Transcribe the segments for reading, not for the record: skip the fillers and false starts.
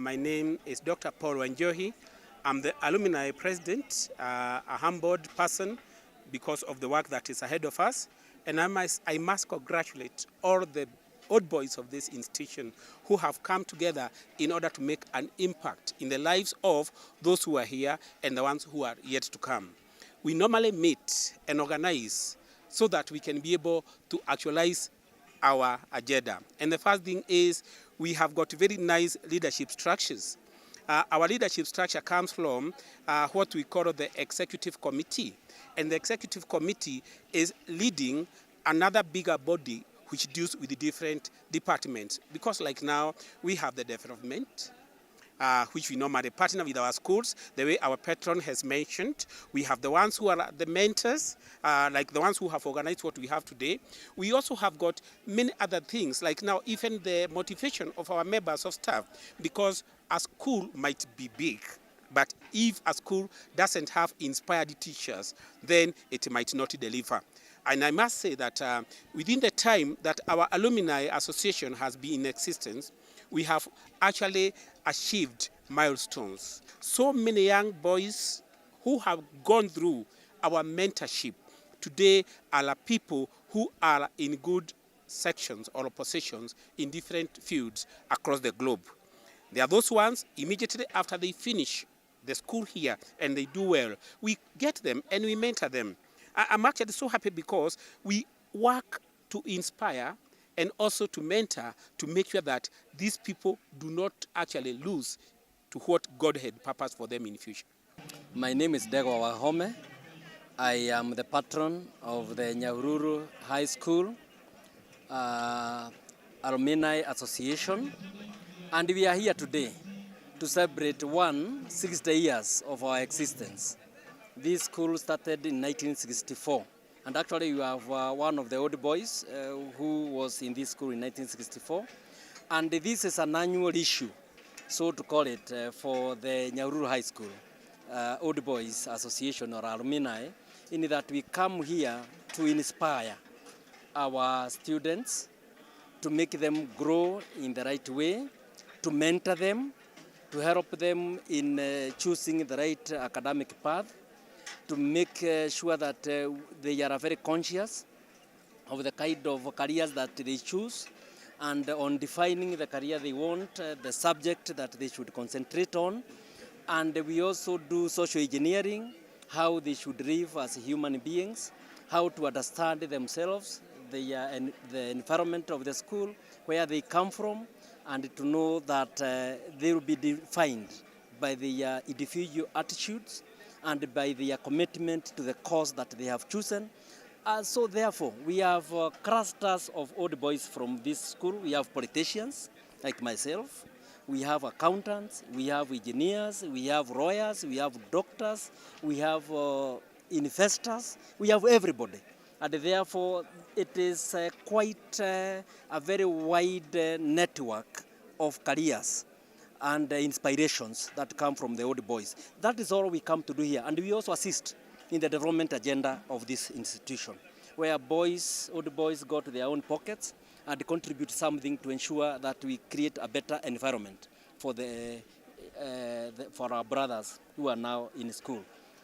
My name is Dr. Paul Wanjohi. I'm the alumni president, a humbled person because of the work that is ahead of us. And I must congratulate all the old boys of this institution who have come together in order to make an impact in the lives of those who are here and the ones who are yet to come. We normally meet and organize so that we can be able to actualize our agenda. And the first thing is we have got very nice leadership structures. Our leadership structure comes from what we call the executive committee. And the executive committee is leading another bigger body which deals with the different departments. Because like now, we have the development, which we normally partner with our schools, the way our patron has mentioned. We have the ones who are the mentors, like the ones who have organized what we have today. We also have got many other things, like now even the motivation of our members of staff, because a school might be big, but if a school doesn't have inspired teachers, then it might not deliver. And I must say that within the time that our Alumni Association has been in existence, we have actually achieved milestones. So many young boys who have gone through our mentorship today are people who are in good sections or positions in different fields across the globe. There are those ones immediately after they finish the school here and they do well, we get them and we mentor them. I'm actually so happy because we work to inspire and also to mentor to make sure that these people do not actually lose to what God had purposed for them in the future. My name is Dego Wahome. I am the patron of the Nyahururu High School Alumni Association, and we are here today to celebrate 60 years of our existence. This school started in 1964, and actually you have one of the old boys who was in this school in 1964, and this is an annual issue, so to call it, for the Nyahururu High School Old Boys Association or Alumni, in that we come here to inspire our students, to make them grow in the right way, to mentor them, to help them in choosing the right academic path, to make sure that they are very conscious of the kind of careers that they choose, and on defining the career they want, the subject that they should concentrate on. And we also do social engineering, how they should live as human beings, how to understand themselves, the environment of the school, where they come from, and to know that they will be defined by their individual attitudes and by their commitment to the cause that they have chosen. So therefore, we have clusters of old boys from this school. We have politicians, like myself. We have accountants, we have engineers, we have lawyers, we have doctors, we have investors, we have everybody. And therefore, it is quite a very wide network of careers and inspirations that come from the old boys. That is all we come to do here. And we also assist in the development agenda of this institution, where old boys go to their own pockets and contribute something to ensure that we create a better environment for for our brothers who are now in school.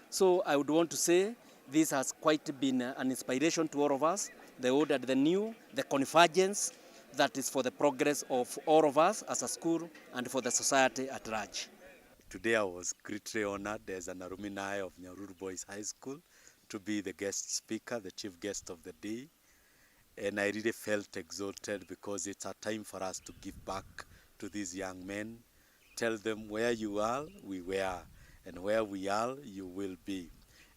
So I would want to say this has quite been an inspiration to all of us, the old and the new, the convergence that is for the progress of all of us as a school and for the society at large. Today I was greatly honored as an alumni of Nyahururu Boys High School to be the guest speaker, the chief guest of the day. And I really felt exalted because it's a time for us to give back to these young men. Tell them where you are, we were, and where we are, you will be.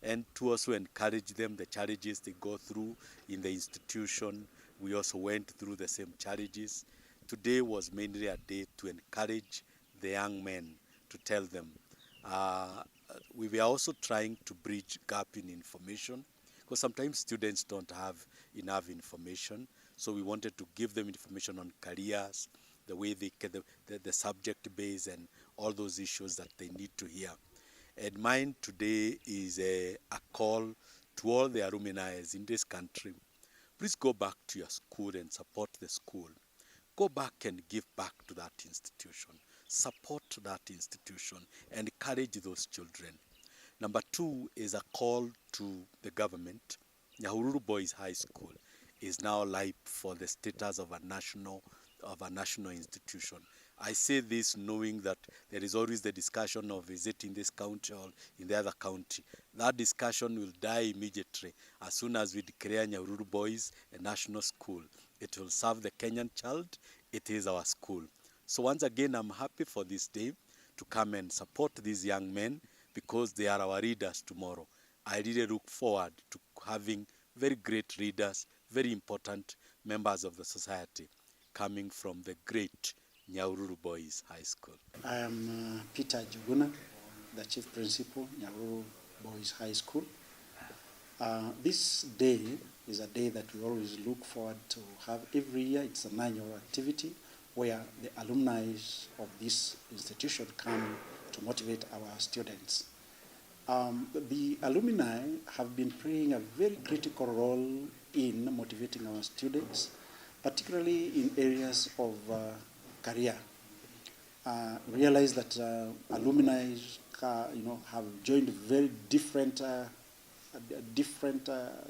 And to also encourage them, the challenges they go through in the institution. We also went through the same challenges. Today was mainly a day to encourage the young men, to tell them. We were also trying to bridge gap in information, because sometimes students don't have enough information. So we wanted to give them information on careers, the way they get the subject base and all those issues that they need to hear. And mine today is a call to all the alumni in this country. Please go back to your school and support the school. Go back and give back to that institution. support that institution, and encourage those children. Number two is a call to the government. Nyahururu Boys High School is now live for the status of a national institution. I say this knowing that there is always the discussion of is it in this county or in the other county. That discussion will die immediately as soon as we declare Nyahururu Boys a national school. It will serve the Kenyan child. It is our school. So once again, I'm happy for this day to come and support these young men because they are our leaders tomorrow. I really look forward to having very great leaders, very important members of the society coming from the great Nyahururu Boys High School. I am Peter Juguna, the Chief Principal, Nyahururu Boys High School. This day is a day that we always look forward to have every year. It's an annual activity where the alumni of this institution come to motivate our students. The alumni have been playing a very critical role in motivating our students, particularly in areas of career. Realize that alumni have joined very different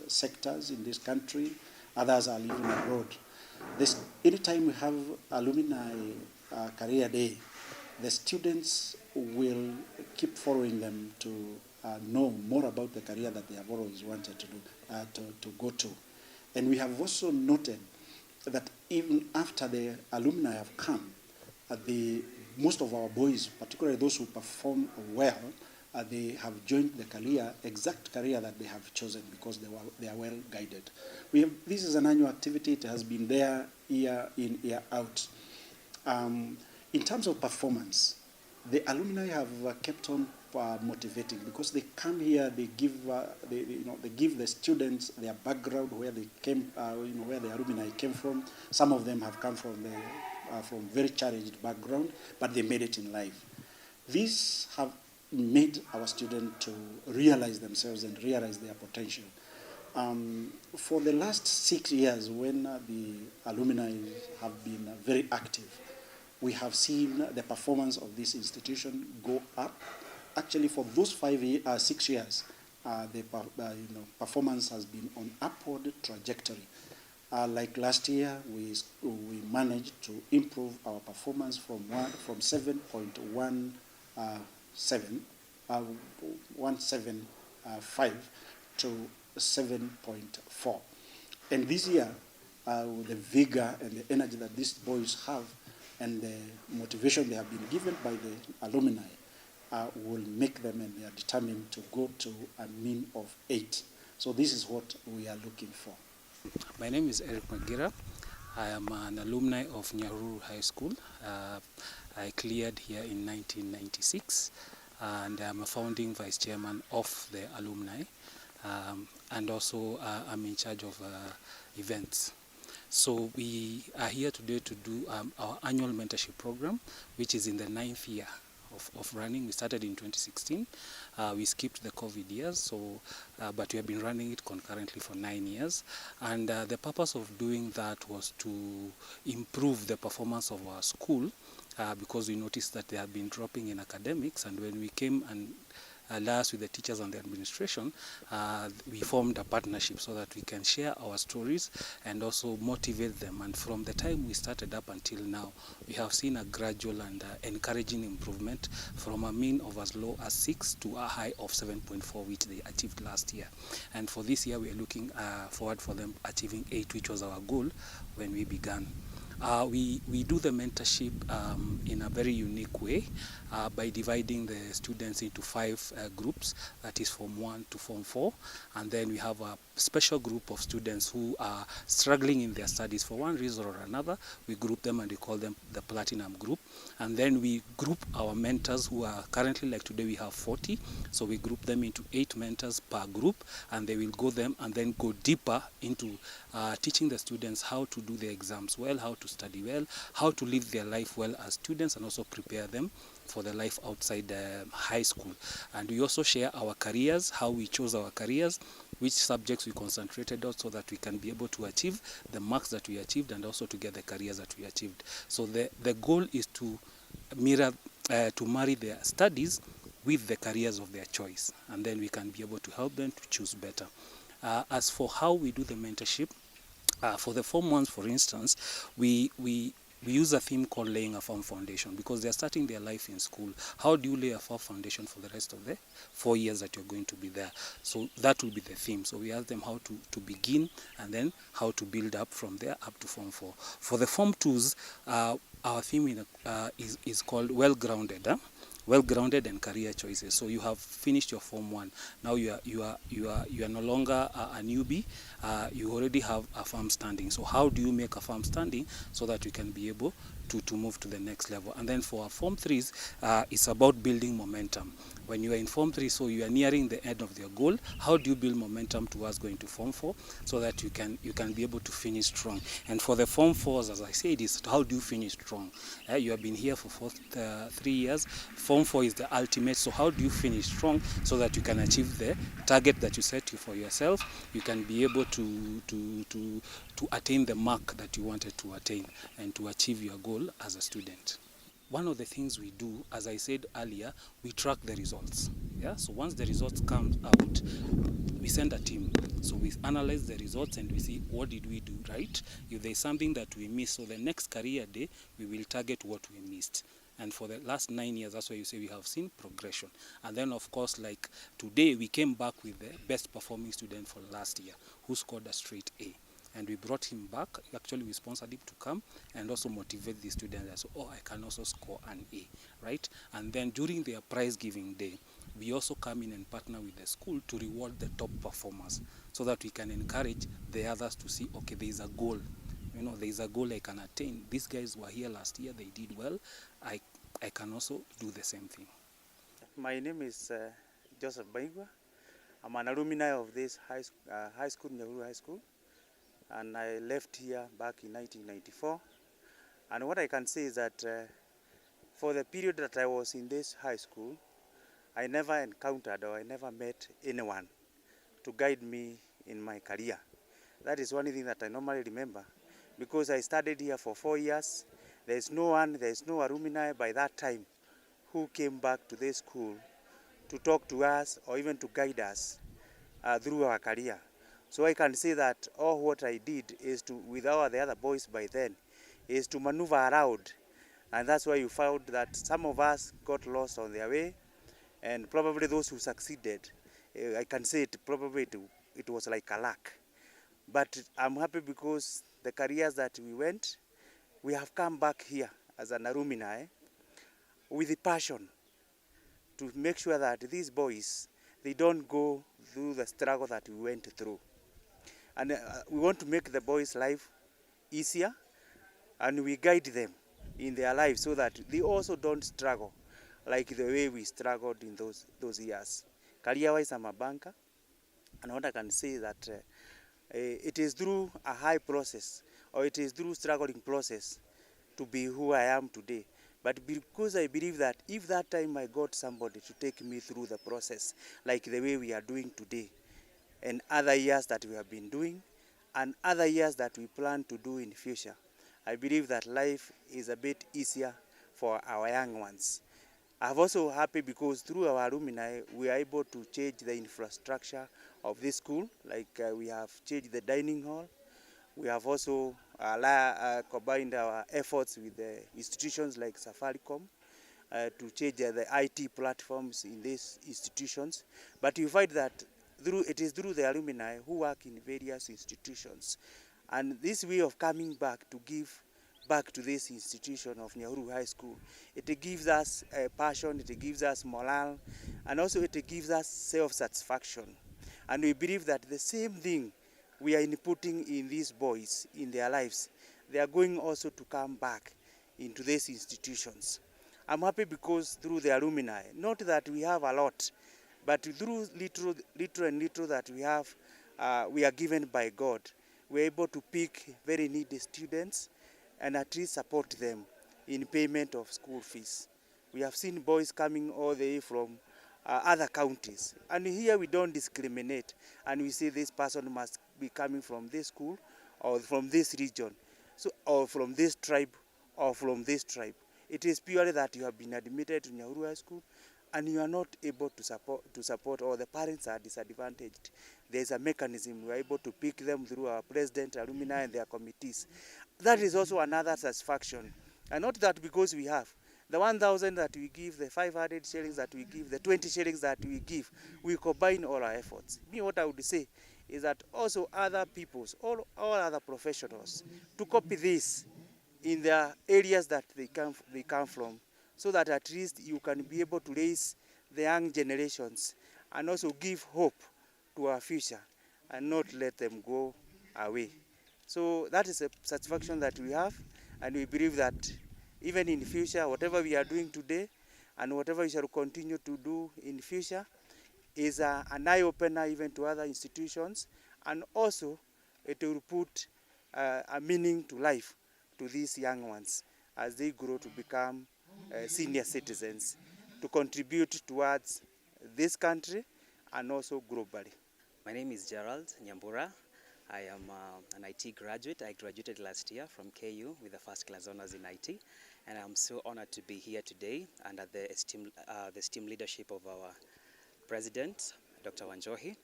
sectors in this country. Others are living abroad. Anytime we have alumni career day, the students will keep following them to know more about the career that they have always wanted to do, to go to. And we have also noted that even after the alumni have come, most of our boys, particularly those who perform well, they have joined the exact career that they have chosen because they are well guided. This is an annual activity. It has been there year in, year out. In terms of performance, the alumni have kept on motivating because they come here, they give the students their background, where they came, where the alumni came from. Some of them have come from very challenged background, but they made it in life. These have made our students to realize themselves and realize their potential. For the last 6 years, when the alumni have been very active, we have seen the performance of this institution go up. Actually, for those 6 years, the performance has been on upward trajectory. Like last year, we managed to improve our performance from 175 to 7.4. And this year, with the vigor and the energy that these boys have and the motivation they have been given by the alumni will make them, and they are determined to go to a mean of 8. So this is what we are looking for. My name is Eric Magira. I am an alumni of Nyahururu High School. I cleared here in 1996, and I'm a founding vice chairman of the alumni, and also I'm in charge of events. So we are here today to do our annual mentorship program, which is in the 9th year of running. We started in 2016. We skipped the COVID years, but we have been running it concurrently for 9 years. And the purpose of doing that was to improve the performance of our school, because we noticed that they have been dropping in academics. And when we came and liaised with the teachers and the administration, we formed a partnership so that we can share our stories and also motivate them. And from the time we started up until now, we have seen a gradual and encouraging improvement from a mean of as low as 6 to a high of 7.4, which they achieved last year. And for this year, we are looking forward for them achieving 8, which was our goal when we began. We do the mentorship in a very unique way by dividing the students into 5 groups, that is Form 1 to Form 4, and then we have a special group of students who are struggling in their studies for one reason or another. We group them and we call them the Platinum Group, and then we group our mentors who are currently, like today we have 40, so we group them into 8 mentors per group, and they will go them and then go deeper into teaching the students how to do the exams well, how to study well, how to live their life well as students, and also prepare them for the life outside high school. And we also share our careers, how we chose our careers, which subjects we concentrated on, so that we can be able to achieve the marks that we achieved and also to get the careers that we achieved. So the goal is to marry their studies with the careers of their choice, and then we can be able to help them to choose better. As for how we do the mentorship, for the Form 1s, for instance, we use a theme called laying a firm foundation, because they're starting their life in school. How do you lay a firm foundation for the rest of the 4 years that you're going to be there? So that will be the theme. So we ask them how to begin, and then how to build up from there up to Form 4. For the Form 2s, our theme is called well-grounded. Well-grounded and career choices. So you have finished your Form 1. Now you are no longer a newbie. You already have a firm standing. So how do you make a firm standing so that you can be able to move to the next level? And then for our Form 3s, it's about building momentum. When you are in Form 3, so you are nearing the end of your goal, how do you build momentum towards going to Form 4 so that you can be able to finish strong? And for the Form 4s, as I said, is how do you finish strong? You have been here for 3 years. Form 4 is the ultimate. So how do you finish strong so that you can achieve the target that you set for yourself? You can be able to attain the mark that you wanted to attain and to achieve your goal as a student. One of the things we do, as I said earlier, we track the results. Yeah. So once the results come out, we send a team. So we analyze the results and we see what did we do right. If there's something that we missed, so the next career day, we will target what we missed. And for the last 9 years, that's why you say we have seen progression. And then, of course, like today, we came back with the best performing student for last year, who scored a straight A. And we brought him back. Actually, we sponsored him to come and also motivate the students. So, oh, I can also score an A, right? And then during their prize giving day, we also come in and partner with the school to reward the top performers, so that we can encourage the others to see, okay, there is a goal. You know, there is a goal I can attain. These guys were here last year, they did well. I can also do the same thing. My name is Joseph Baigwa. I'm an alumni of this high school, Nyahururu High School. And I left here back in 1994. And what I can say is that for the period that I was in this high school, I never encountered or I never met anyone to guide me in my career. That is one thing that I normally remember, because I studied here for 4 years. There is no alumni by that time who came back to this school to talk to us or even to guide us through our career. So I can say that all what I did is to, with all the other boys by then, is to maneuver around. And that's why you found that some of us got lost on their way, and probably those who succeeded, I can say it was like a luck. But I'm happy because the careers that we went, we have come back here as an alumni with the passion to make sure that these boys, they don't go through the struggle that we went through. And we want to make the boys' life easier, and we guide them in their lives so that they also don't struggle like the way we struggled in those years. Career-wise, I'm a banker, and what I can say that it is through a high process, or it is through struggling process to be who I am today. But because I believe that if that time I got somebody to take me through the process, like the way we are doing today, and other years that we have been doing, and other years that we plan to do in the future, I believe that life is a bit easier for our young ones. I'm also happy because through our alumni, we are able to change the infrastructure of this school. Like we have changed the dining hall. We have also combined our efforts with the institutions like Safaricom to change the IT platforms in these institutions. But you find that it is through the alumni who work in various institutions. And this way of coming back to give back to this institution of Nyahururu High School, it gives us passion, it gives us morale, and also it gives us self-satisfaction. And we believe that the same thing we are inputting in these boys, in their lives, they are going also to come back into these institutions. I'm happy because through the alumni, not that we have a lot, but through little that we have, we are given by God. We're able to pick very needy students and at least support them in payment of school fees. We have seen boys coming all the way from other counties. And here we don't discriminate. And we say this person must be coming from this school or from this region, so, or from this tribe or from this tribe. It is purely that you have been admitted to Nyahururu High School and you are not able to support, or the parents are disadvantaged. There's a mechanism. We are able to pick them through our president, alumni, and their committees. That is also another satisfaction. And not that because we have the 1,000 that we give, the 500 shillings that we give, the 20 shillings that we give, we combine all our efforts. Me, what I would say is that also other peoples, all other professionals, to copy this in their areas that they come from, so that at least you can be able to raise the young generations and also give hope to our future and not let them go away. So that is a satisfaction that we have, and we believe that even in the future, whatever we are doing today and whatever we shall continue to do in the future is an eye-opener even to other institutions, and also it will put a meaning to life to these young ones as they grow to become senior citizens, to contribute towards this country and also globally. My name is Gerald Nyambura. I am an IT graduate. I graduated last year from KU with a first class honors in IT, and I'm so honored to be here today under the esteemed leadership of our President, Dr. Wanjohi.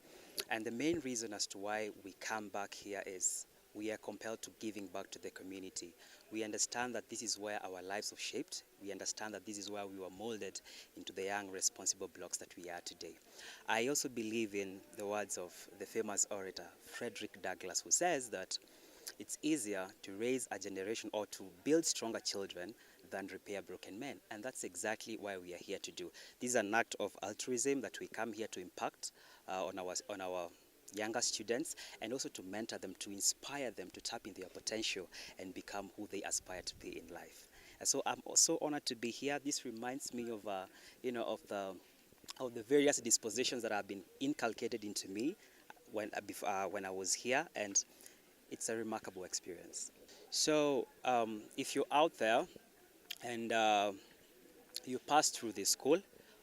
And the main reason as to why we come back here is we are compelled to giving back to the community. We understand that this is where our lives were shaped. We understand that this is where we were molded into the young, responsible blocks that we are today. I also believe in the words of the famous orator, Frederick Douglass, who says that it's easier to raise a generation or to build stronger children than repair broken men. And that's exactly why we are here to do. This is an act of altruism that we come here to impact on our younger students, and also to mentor them, to inspire them to tap in their potential and become who they aspire to be in life. And so I'm also honored to be here. This reminds me of the various dispositions that have been inculcated into me when I was here, and it's a remarkable experience. So if you're out there and you pass through this school,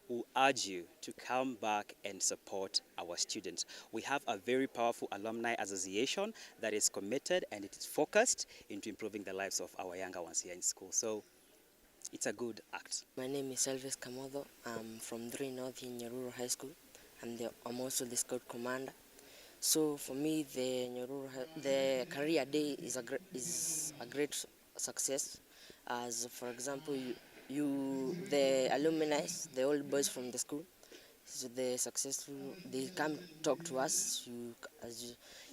we urge you to come back and support our students. We have a very powerful alumni association that is committed and it is focused into improving the lives of our younger ones here in school. So it's a good act. My name is Elvis Kamodo. I'm from 3 North in Nyahururu High School. I'm also the Scout Commander. So for me, the career day is a great success. As for example, the alumni, the old boys from the school, so they come talk to us.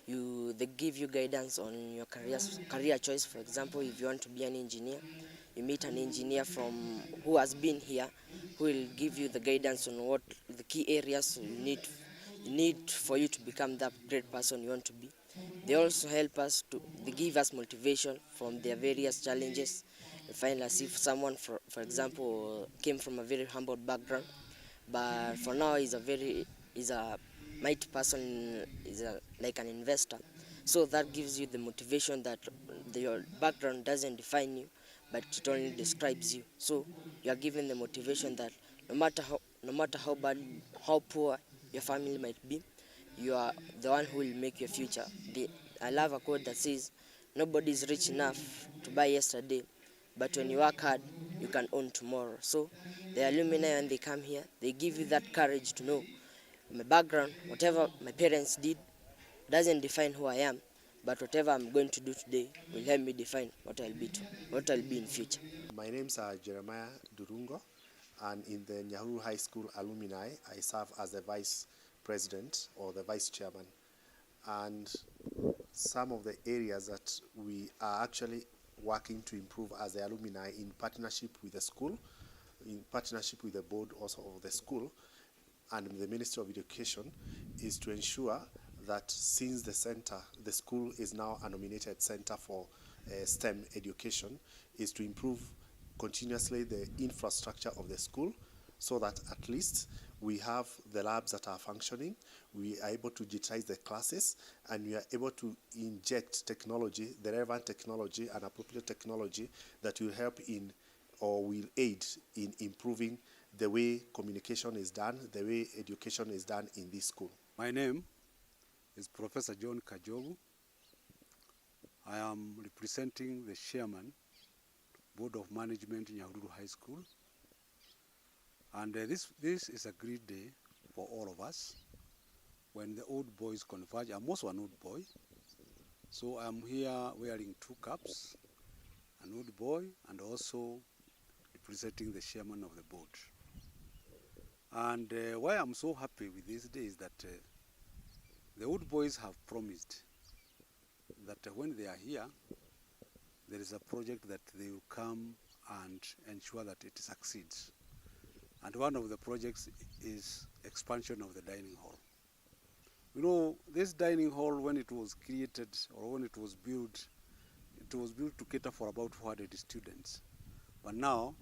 They give you guidance on your career choice. For example, if you want to be an engineer, you meet an engineer who has been here, who will give you the guidance on what the key areas you need for you to become that great person you want to be. They also help us they give us motivation from their various challenges. We find as if someone, for example, came from a very humble background, but for now is a mighty person, like an investor. So that gives you the motivation that your background doesn't define you, but it only describes you. So you are given the motivation that no matter how bad, how poor your family might be, you are the one who will make your future. I love a quote that says, "Nobody is rich enough to buy yesterday, but when you work hard, you can own tomorrow." So the alumni, when they come here, they give you that courage to know my background, whatever my parents did, doesn't define who I am, but whatever I'm going to do today will help me define what I'll be in future. My name's Jeremiah Durungo, and in the Nyahururu High School Alumni, I serve as the Vice President or the Vice Chairman. And some of the areas that we are actually working to improve as the alumni in partnership with the school, in partnership with the board also of the school and the Ministry of Education, is to ensure that since the school is now a nominated center for STEM education, is to improve continuously the infrastructure of the school so that at least we have the labs that are functioning, we are able to digitize the classes, and we are able to inject technology, the relevant technology and appropriate technology that will help in or will aid in improving the way communication is done, the way education is done in this school. My name is Professor John Kajogu. I am representing the chairman Board of Management in Nyahururu High School. And this is a great day for all of us. When the old boys converge, I'm also an old boy. So I'm here wearing two caps, an old boy and also representing the chairman of the board. And why I'm so happy with this day is that the old boys have promised that when they are here, there is a project that they will come and ensure that it succeeds. And one of the projects is expansion of the dining hall. You know, this dining hall, when it was created or when it was built to cater for about 400 students. But now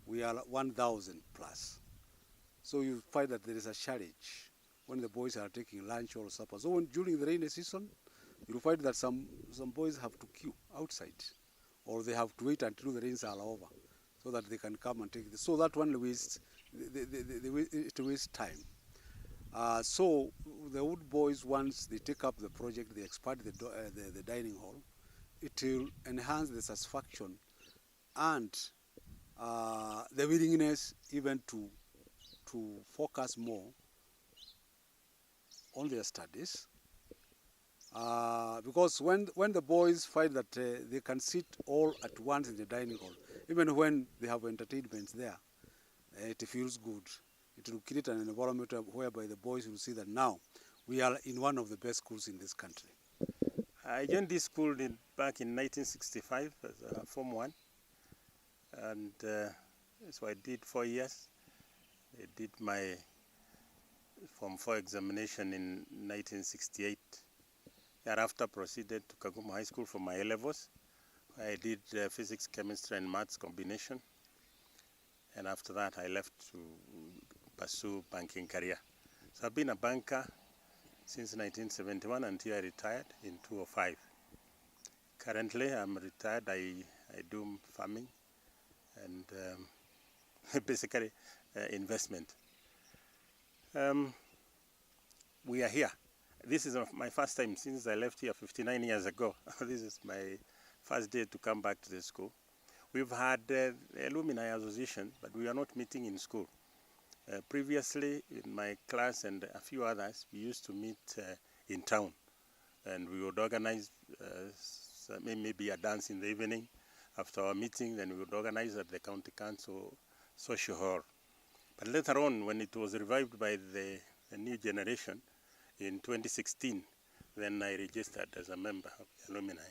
we are 1,000 plus. So you find that there is a challenge when the boys are taking lunch or supper. So during the rainy season, you'll find that some boys have to queue outside, or they have to wait until the rains are over so that they can come and take this. So that one wastes, it wastes time. So the old boys, once they take up the project, they expand the dining hall, it will enhance the satisfaction and the willingness even to focus more on their studies. Because when the boys find that they can sit all at once in the dining hall, even when they have entertainments there, it feels good. It will create an environment whereby the boys will see that now we are in one of the best schools in this country. I joined this school back in 1965 as a Form 1, and so I did 4 years. I did my Form 4 examination in 1968. Thereafter proceeded to Kagumo High School for my A-levels. I did physics, chemistry, and maths combination. And after that, I left to pursue banking career. So I've been a banker since 1971 until I retired in 2005. Currently, I'm retired. I do farming and basically investment. We are here. This is my first time since I left here 59 years ago. This is my first day to come back to the school. We've had the Alumni Association, but we are not meeting in school. Previously, in my class and a few others, we used to meet in town. And we would organize maybe a dance in the evening. After our meeting, then we would organize at the county council social hall. But later on, when it was revived by the new generation in 2016, then I registered as a member of the Alumni.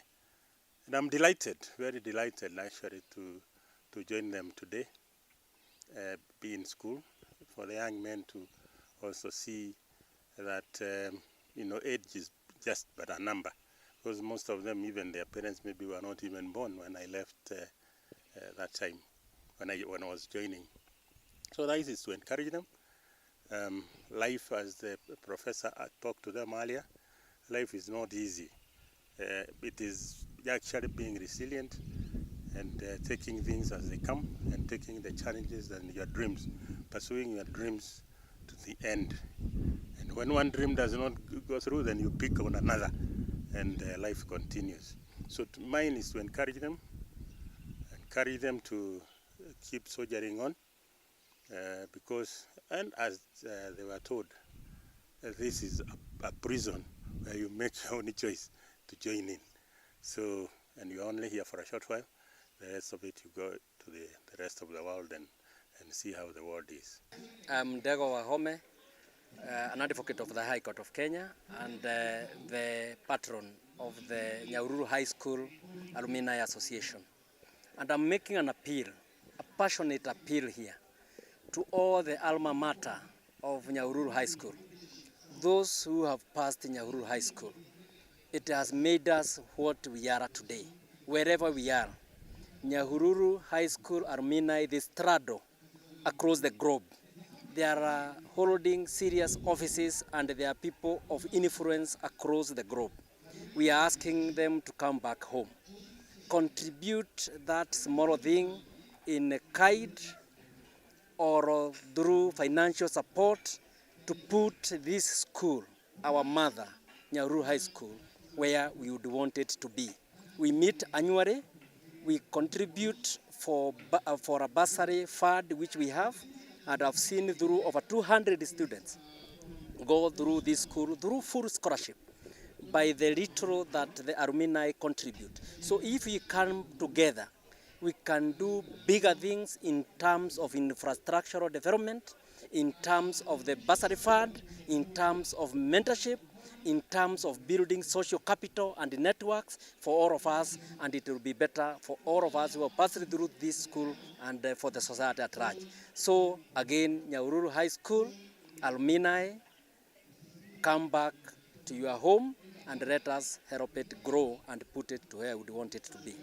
And I'm delighted, very delighted actually to join them today, be in school, for the young men to also see that, age is just but a number. Because most of them, even their parents maybe were not even born when I left that time, when I was joining. So that is to encourage them. Life, as the professor talked to them earlier, life is not easy. It is actually being resilient and taking things as they come and taking the challenges and your dreams, pursuing your dreams to the end. And when one dream does not go through, then you pick on another and life continues. So mine is to encourage them to keep soldiering on because, and as they were told, this is a prison where you make your own choice to join in. So, and you're only here for a short while. The rest of it, you go to the rest of the world and see how the world is. I'm Dego Wahome, an advocate of the High Court of Kenya and the patron of the Nyahururu High School Alumni Association. And I'm making an appeal, a passionate appeal here, to all the alma mater of Nyahururu High School. Those who have passed Nyahururu High School, it has made us what we are today, wherever we are. Nyahururu High School alumni, they straddle across the globe. They are holding serious offices and they are people of influence across the globe. We are asking them to come back home, contribute that small thing in a kind or through financial support to put this school, our mother, Nyahururu High School, where we would want it to be. We meet annually, we contribute for a bursary fund which we have, and I've seen through over 200 students go through this school through full scholarship by the little that the alumni contribute. So if we come together, we can do bigger things in terms of infrastructural development, in terms of the bursary fund, in terms of mentorship, in terms of building social capital and networks for all of us, and it will be better for all of us who have passed through this school and for the society at large. So again, Nyahururu High School, alumni, come back to your home and let us help it grow and put it to where we want it to be.